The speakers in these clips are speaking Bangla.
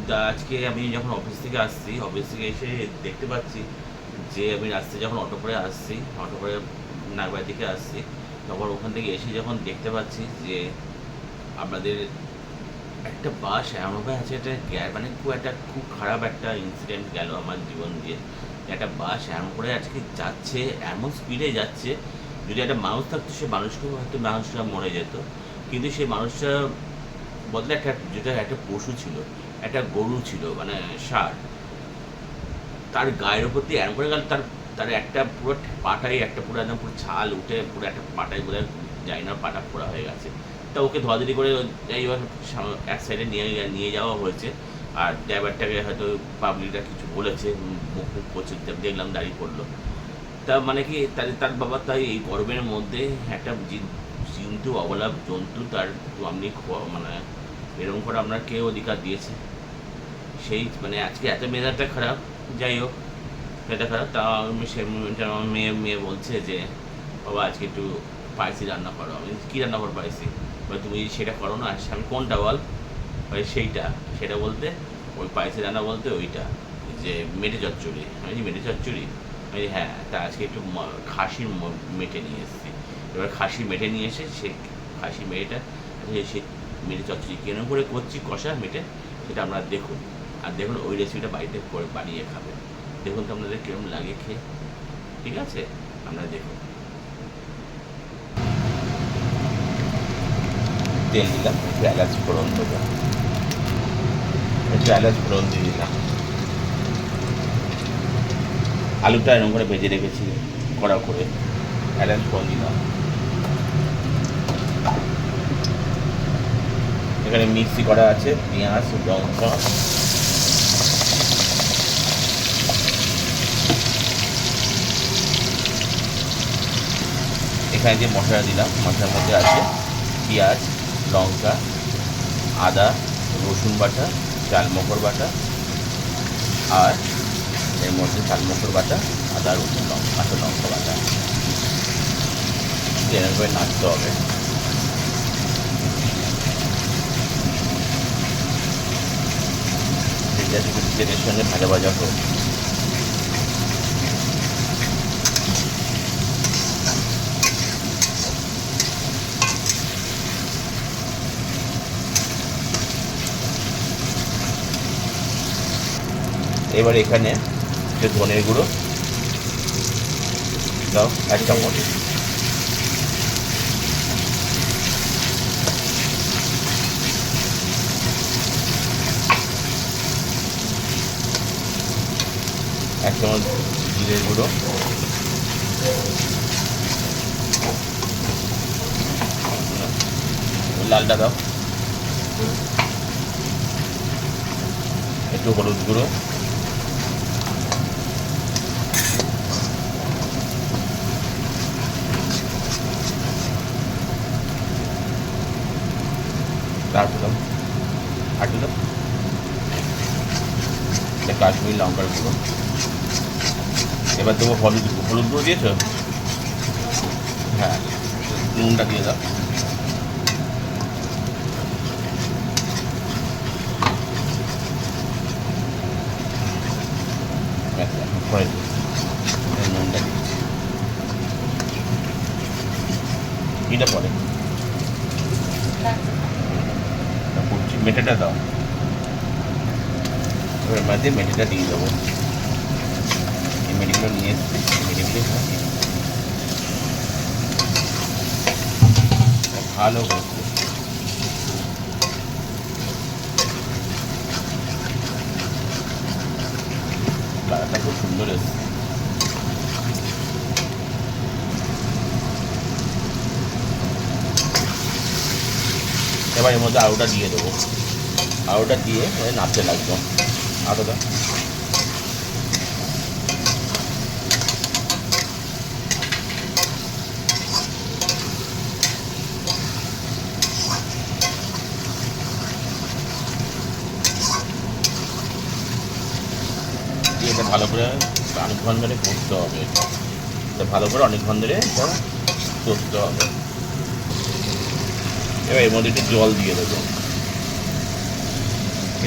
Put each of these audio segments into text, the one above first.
তা আজকে আমি যখন অফিস থেকে আসছি, অফিস থেকে এসে দেখতে পাচ্ছি যে আমি রাস্তায় যখন অটো করে আসছি, অটো করে নাগবাড়ির দিকে আসছি, তখন ওখান থেকে এসে যখন দেখতে পাচ্ছি যে আমাদের একটা বাস এমনভাবে আছে, এটা মানে খুব খারাপ একটা ইনসিডেন্ট গেল আমার জীবন দিয়ে। একটা বাস এমন করে আজকে যাচ্ছে, এমন স্পিডে যাচ্ছে, যদি একটা মানুষ থাকতো সে মানুষকেও হয়তো মানুষটা মরে যেত, কিন্তু সেই মানুষটা বদলে যেটা একটা পশু ছিল, একটা গরু ছিল, মানে ষাঁড়, তার গায়ের উপর দিয়ে এমন করে গেল, তার তার একটা পুরো পাটাই একটা পুরো একদম পুরো ছাল উঠে পুরো একটা পাটাই বোধ হয় যাই না, পাটা ফোড়া হয়ে গেছে। তা ওকে ধোয়াধুয়ি করে যাই হোক এক সাইডে নিয়ে যাওয়া হয়েছে। আর ড্রাইভারটাকে হয়তো পাবলিকরা কিছু বলেছে, মুখ মুখ করছে, দেখলাম দাঁড়িয়ে পড়লো। তা মানে কি তার বাবা, তাই এই গরমের মধ্যে একটা জন্তু, অবলা জন্তু, তার আপনি মানে এরকম করে আপনার কে অধিকার দিয়েছে? সেই মানে আজকে এত মেজাজটা খারাপ। যাই হোক, মেজাজটা খারাপ। তা আমি সে মোমেন্টে আমার মেয়ে বলছে যে বাবা আজকে একটু স্পাইসি রান্না করো। আমি কী রান্না করো স্পাইসি? তুমি সেটা করো না। আমি কোনটা বল? সেইটা। সেটা বলতে ওই স্পাইসি রান্না বলতে ওইটা, যে মেটে চচ্চড়ি। আমি যে মেটে চচ্চড়ি, আমি হ্যাঁ। তা আজকে একটু খাসির মেটে নিয়ে এসেছি। এবার খাসি মেটে নিয়ে এসে সে খাসি মেটেটা, সে মেটে চচ্চড়ি কেন করে করছি কষা মেটে, সেটা আপনারা দেখুন। আর দেখুন ওই রেসিপিটা বাড়িতে করে বানিয়ে খাবেন। দেখুন তো আপনাদের কীরকম লাগে খেয়ে। ঠিক আছে, আপনারা দেখুন। তেল দিলাম, একটু এলাচ ফোড়ন দেবো, একটু এলাচ ফোড়ন দিয়ে দিলাম। আলুটা এরকম করে ভেজে রেখেছি কড়া করে, এলাচ ফোড়ন দিলাম। এখানে মিক্সি করা আছে পেঁয়াজ, লঙ্কা, এখানে যে মশলা দিলাম, মশলার মধ্যে আছে পেঁয়াজ, লঙ্কা, আদা, রসুন বাটা, চালমগর বাটা, আর এর মধ্যে চালমগর বাটা, আদা, রসুন, লঙ্কা, কাঁচা লঙ্কা বাটা। এরকম করে নাড়তে হবে। তেলের সঙ্গে ভাজা ভাজা হোক। এবার এখানে যে ধনের গুঁড়ো দাও 1 চামচ, জিরের গুঁড়ো, লালটা দাও, একটু হলুদ গুঁড়ো, তারপর দাও আটু দাও, কাশ্মীরি লঙ্কার গুঁড়ো। এবার দেবো হলুদ গুঁড়ো দিয়েছো? হ্যাঁ, নুনটা দিয়ে দাও। নুনটা দিয়েছি, এটা পরে মেটেটা দাও। এবার মাঝে মেটেটা দিয়ে দেবো। এই মেটেগুলো নিয়ে এসছি, মেটেগুলো ভালো হচ্ছে। কালারটা খুব সুন্দর এসছে। এবার এর মধ্যে আলুটা দিয়ে দেবো। আলুটা দিয়ে নাড়তে লাগবো। আলুটা দিয়ে এটা ভালো করে অনেকক্ষণ ধরে করতে হবে। এটা ভালো করে অনেকক্ষণ ধরে এটা করতে হবে। এবার এর মধ্যে একটু জল দিয়ে দেবো।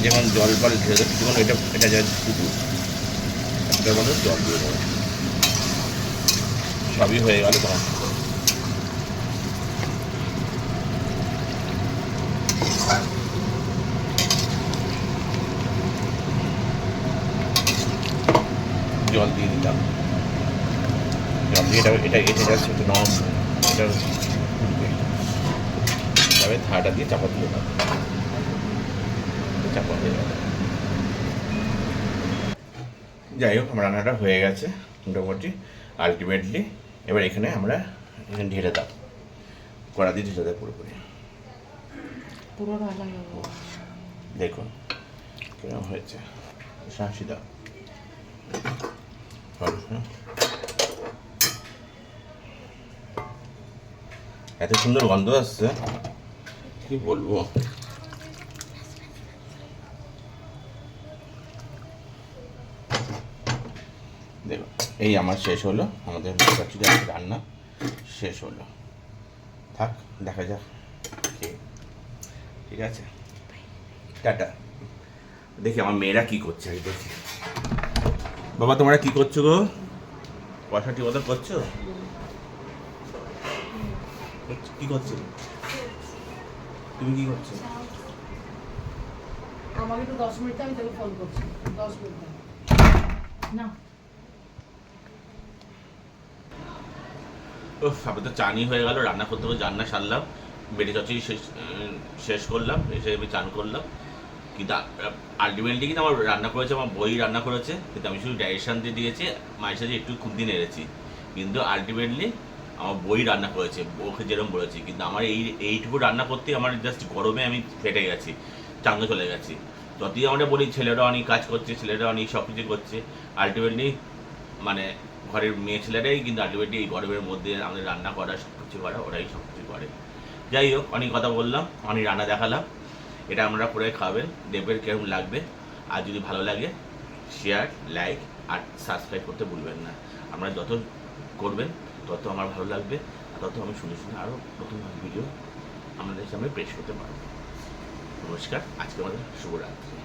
যখন জল ফল ঢেলে দেবো কিছুক্ষণ, এটা যায় পুকুর, এটার মধ্যে জল দিয়ে দেবো, সবই হয়ে গেল তখন জল দিয়ে দিলাম। জল দিয়ে এটা এসে যাচ্ছে একটু নরম, এটা ফুটবে, তবে থালাটা দিয়ে চাপা দিয়ে দাও, চাপা হয়ে গেল। যাই হোক, আমার রান্নাটা হয়ে গেছে মোটামুটি আলটিমেটলি। এবার এখানে আমরা ঢেলে দাও, কড়া দিয়ে ঢেলে দাও পুরোপুরি। দেখুন কেমন হয়েছে, শাঁসি দাও। এত সুন্দর গন্ধ আসছে কি বলবো। দেখো এই আমার শেষ হলো, আমাদের রান্না শেষ হলো। থাক, দেখা যাক ঠিক আছে, টাটা। দেখি আমার মেয়েরা কি করছে, আমি দেখি। বাবা তোমরা কি করছো গো? পয়সা ঠিক মতো করছো? কি করছো তুমি, কি করছো? আমাকে তো 10 মিনিট, আমি তোকে ফোন করছি 10 মিনিট না। আবার তো চানই হয়ে গেল, রান্না করতে করতে রান্না সারলাম, বেটে চচ্চড়ি শেষ করলাম, এসে আমি চান করলাম। কিন্তু আলটিমেটলি কিন্তু আমার রান্না করেছে আমার বই, রান্না করেছে, কিন্তু আমি শুধু ডাইরেকশান দিয়ে দিয়েছি, মায়ের সাথে একটু খুন্তি নেড়েছি, কিন্তু আলটিমেটলি আমার বই রান্না করেছে, ওকে যেরকম বলেছি। কিন্তু আমার এইটুকু রান্না করতে আমার জাস্ট গরমে আমি ফেটে গেছি, চাঙ্গে চলে গেছি। যতই আমরা বলি ছেলেরা অনেক কাজ করছে, ছেলেরা অনেক সব কিছু করছে, আলটিমেটলি মানে ঘরের মেয়ে ছেলেরাই কিন্তু আলটিমেটলি এই গরমের মধ্যে আমাদের রান্না করা, সব কিছু করা, ওরাই সব কিছু করে। যাই হোক, অনেক কথা বললাম, অনেক রান্না দেখালাম, এটা আপনারা করে খাবেন, দেখবেন কেমন লাগবে। আর যদি ভালো লাগে শেয়ার, লাইক আর সাবস্ক্রাইব করতে ভুলবেন না। আপনারা যত করবেন তত আমার ভালো লাগবে, আর তত আমি শুনে আরও নতুন ভিডিও আপনাদের সামনে পেশ করতে পারবো। নমস্কার, আজকে আমাদের শুভরাত্রি।